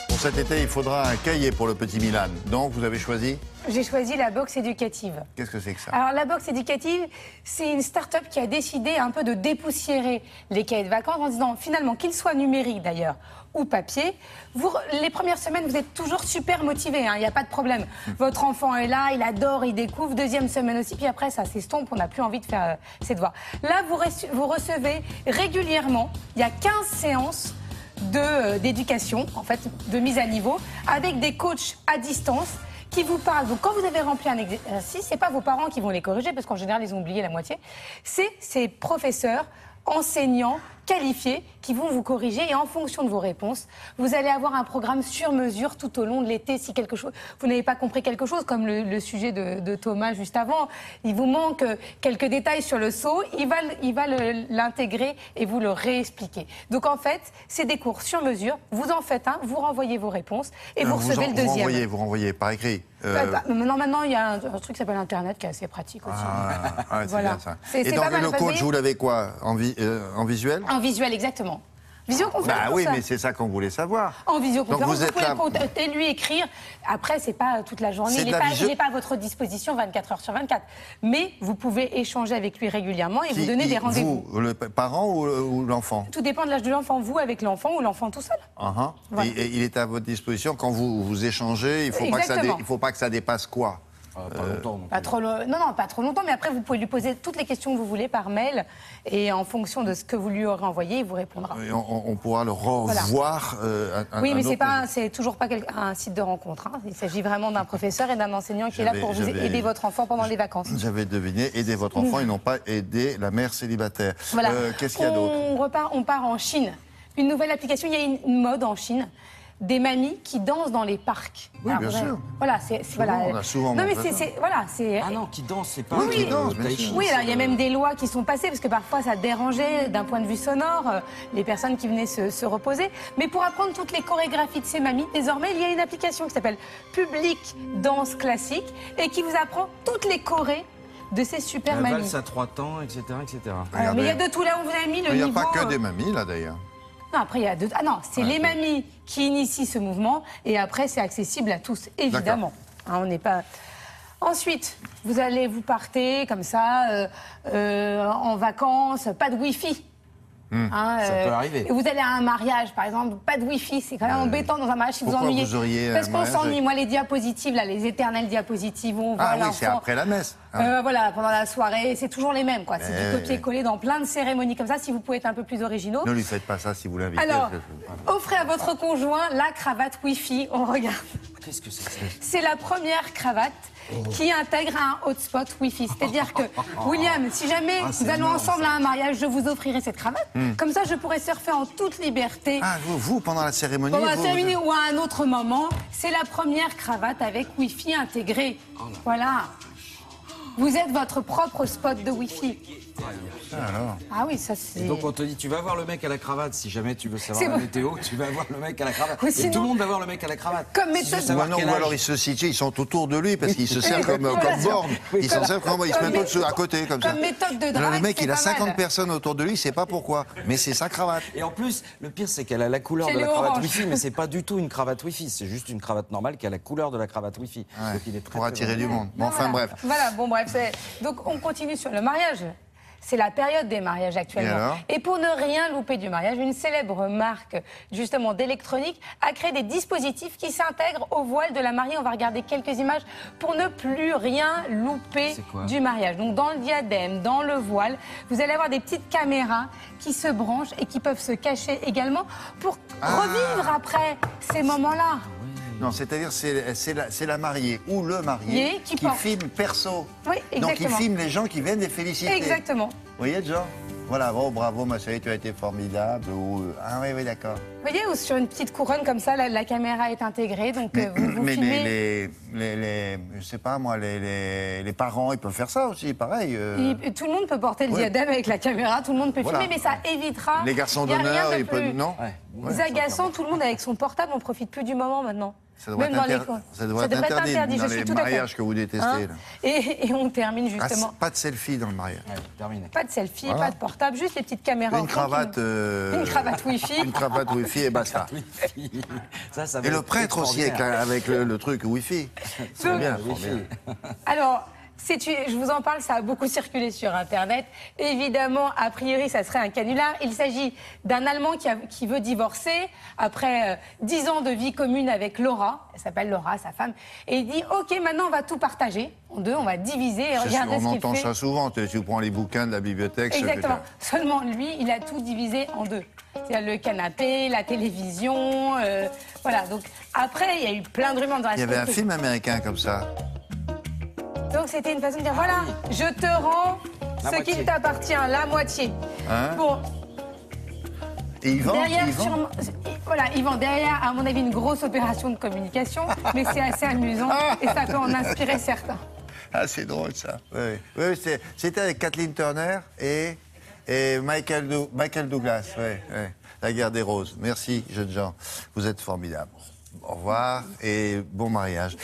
Pour cet été, il faudra un cahier pour le petit Milan. Donc, vous avez choisi? J'ai choisi la boxe éducative. Qu'est-ce que c'est que ça? Alors, la boxe éducative, c'est une start-up qui a décidé un peu de dépoussiérer les cahiers de vacances en disant, finalement, qu'ils soient numériques d'ailleurs ou papier, les premières semaines, vous êtes toujours super motivés, il n'y a pas de problème. Votre enfant est là, il adore, il découvre. Deuxième semaine aussi, puis après, ça s'estompe, on n'a plus envie de faire ses devoirs. Là, vous recevez régulièrement, il y a 15 séances d'éducation, en fait, de mise à niveau, avec des coachs à distance qui vous parlent. Donc, quand vous avez rempli un exercice, c'est pas vos parents qui vont les corriger, parce qu'en général, ils ont oublié la moitié. C'est ces professeurs, enseignants, qualifiés, qui vont vous corriger. Et en fonction de vos réponses, vous allez avoir un programme sur mesure tout au long de l'été. Si quelque chose, vous n'avez pas compris quelque chose, comme le sujet de Thomas juste avant, il vous manque quelques détails sur le saut, il va l'intégrer et vous le réexpliquer. Donc en fait, c'est des cours sur mesure. Vous en faites un, vous renvoyez vos réponses et vous recevez le deuxième. Vous renvoyez par écrit. Maintenant, il y a un truc qui s'appelle Internet qui est assez pratique aussi. C'est voilà. bien ça. Et donc le coach, vous l'avez quoi? En visuel? En visuel, exactement. Visioconférence. Bah oui, mais c'est ça qu'on voulait savoir. En visioconférence, vous pouvez contacter, lui écrire. Après, c'est pas toute la journée. Il n'est pas à votre disposition 24 heures sur 24. Mais vous pouvez échanger avec lui régulièrement et vous donner des rendez-vous. Vous, le parent ou l'enfant? Tout dépend de l'âge de l'enfant. Vous avec l'enfant ou l'enfant tout seul. Voilà. Et il est à votre disposition quand vous échangez. Il ne faut pas que ça dépasse quoi? Pas longtemps. Pas trop non, pas trop longtemps, mais après, vous pouvez lui poser toutes les questions que vous voulez par mail, et en fonction de ce que vous lui aurez envoyé, il vous répondra. Et on pourra le revoir. Oui, mais c'est toujours pas un site de rencontre. Il s'agit vraiment d'un professeur et d'un enseignant qui est là pour vous aider votre enfant pendant les vacances. J'avais deviné, aider votre enfant et non pas aider la mère célibataire. Voilà. Qu'est-ce qu'il y a d'autre? On part en Chine. Une nouvelle application, il y a une mode en Chine. Des mamies qui dansent dans les parcs. Oui, bien sûr. Voilà, On a souvent. Non, mais c'est. Ah non, qui dansent, c'est pas. Oui, qui dansent, bien sûr. Oui, alors il y a même des lois qui sont passées parce que parfois ça dérangeait d'un point de vue sonore les personnes qui venaient se reposer. Mais pour apprendre toutes les chorégraphies de ces mamies, désormais il y a une application qui s'appelle Public Danse Classique et qui vous apprend toutes les chorés de ces super mamies. Valse à 3 temps, etc., etc. Mais il y a de tout là où vous avez mis le niveau. Il n'y a pas que des mamies là d'ailleurs. Non, après, il y a deux. Ah non, c'est les mamies qui initient ce mouvement et après, c'est accessible à tous, évidemment. On n'est pas. Ensuite, vous partez comme ça, en vacances, pas de Wi-Fi. Ça peut arriver. Et vous allez à un mariage, par exemple, pas de Wi-Fi, c'est quand même embêtant dans un mariage si vous ennuyez. Parce qu'on s'ennuie. Moi, les diapositives, là, les éternelles diapositives, où on voit l'enfant. C'est après la messe. Voilà, pendant la soirée, c'est toujours les mêmes, quoi. C'est du copier-coller dans plein de cérémonies comme ça. Si vous pouvez être un peu plus originaux. Ne lui faites pas ça si vous l'invitez. Alors, offrez à votre conjoint la cravate Wi-Fi. On regarde. Qu'est-ce que c'est que ça? C'est la première cravate qui intègre un hotspot Wi-Fi. C'est-à-dire que, William, si jamais nous allons ensemble à un mariage, je vous offrirai cette cravate. Comme ça, je pourrai surfer en toute liberté. Ah, vous, pendant la cérémonie? Pendant la cérémonie ou à un autre moment, c'est la première cravate avec Wi-Fi intégré. Voilà. Vous êtes votre propre spot de Wi-Fi. Alors. Ah oui, ça c'est... Et donc on te dit, tu vas voir le mec à la cravate, si jamais tu veux savoir la météo, tu vas voir le mec à la cravate. Oui, et sinon, tout le monde va voir le mec à la cravate. Comme méthode... Si ou alors ils se situent, ils sont autour de lui parce qu'ils se servent comme borne. Ils s'en servent ils se mettent à côté comme ça. Comme méthode de drague, le mec, il a pas 50 mal. personnes autour de lui, il sait pas pourquoi. Mais c'est sa cravate. Et en plus, le pire, c'est qu'elle a la couleur de la cravate Wi-Fi, mais c'est pas du tout une cravate Wi-Fi, c'est juste une cravate normale qui a la couleur de la cravate Wi-Fi. Ouais, Donc il est très, pour attirer du monde. Bon, enfin bref. Voilà, bon bref. Donc on continue sur le mariage. C'est la période des mariages actuellement. Et pour ne rien louper du mariage, une célèbre marque justement d'électronique a créé des dispositifs qui s'intègrent au voile de la mariée. On va regarder quelques images pour ne plus rien louper du mariage. Donc dans le diadème, dans le voile, vous allez avoir des petites caméras qui se branchent et qui peuvent se cacher également pour revivre après ces moments-là. Non, c'est-à-dire c'est la mariée ou le marié qui filme perso. Oui, exactement. Donc il filme les gens qui viennent les féliciter. Exactement. Vous voyez, genre voilà, oh, bravo ma chérie, tu as été formidable. Ou, ah oui, d'accord. Vous voyez, ou sur une petite couronne comme ça, la caméra est intégrée, donc vous filmez... je sais pas moi, les parents, ils peuvent faire ça aussi, pareil. Tout le monde peut porter le diadème avec la caméra, tout le monde peut filmer, mais ça évitera... Les garçons d'honneur, ils peuvent... Non agaçant, tout le monde avec son portable, on profite plus du moment maintenant. Ça doit Même dans les être, ça doit être devrait être interdit interdit, dans je suis les tout à fait. mariages que vous détestez. Hein Là. Et on termine justement. Pas de selfie dans le mariage. Ouais, terminé. Pas de selfie, Voilà. pas de portable, juste les petites caméras. Une au fond cravate. Une cravate Wi-Fi. Une cravate Wi-Fi et basta. Ça Et le prêtre aussi avec le truc Wi-Fi. C'est Donc, bien, formidable. Alors, je vous en parle, ça a beaucoup circulé sur Internet. Évidemment, a priori, ça serait un canular. Il s'agit d'un Allemand qui veut divorcer après 10 ans de vie commune avec Laura. Elle s'appelle Laura, sa femme. Et il dit, OK, maintenant, on va tout partager en deux, on va diviser et regarder On ce qu'il entend fait. ça souvent. Tu prends les bouquins de la bibliothèque. Exactement. Seulement, lui, il a tout divisé en deux. C'est-à-dire le canapé, la télévision, voilà. Donc, après, il y a eu plein de rumeurs dans la Il y avait un société. film américain comme ça. Donc c'était une façon de dire, voilà, je te rends La ce moitié. qui t'appartient, la moitié. Hein Bon, Et ils vendent, derrière, ils vendent. sûrement, voilà, ils vendent derrière, à mon avis, une grosse opération de communication, mais c'est assez amusant et ça peut en inspirer certains. Ah, c'est drôle ça. Oui, oui. Oui, c'était avec Kathleen Turner et Michael Douglas. Oui, oui. La guerre des roses. Merci, jeunes gens. Vous êtes formidables. Au revoir et bon mariage.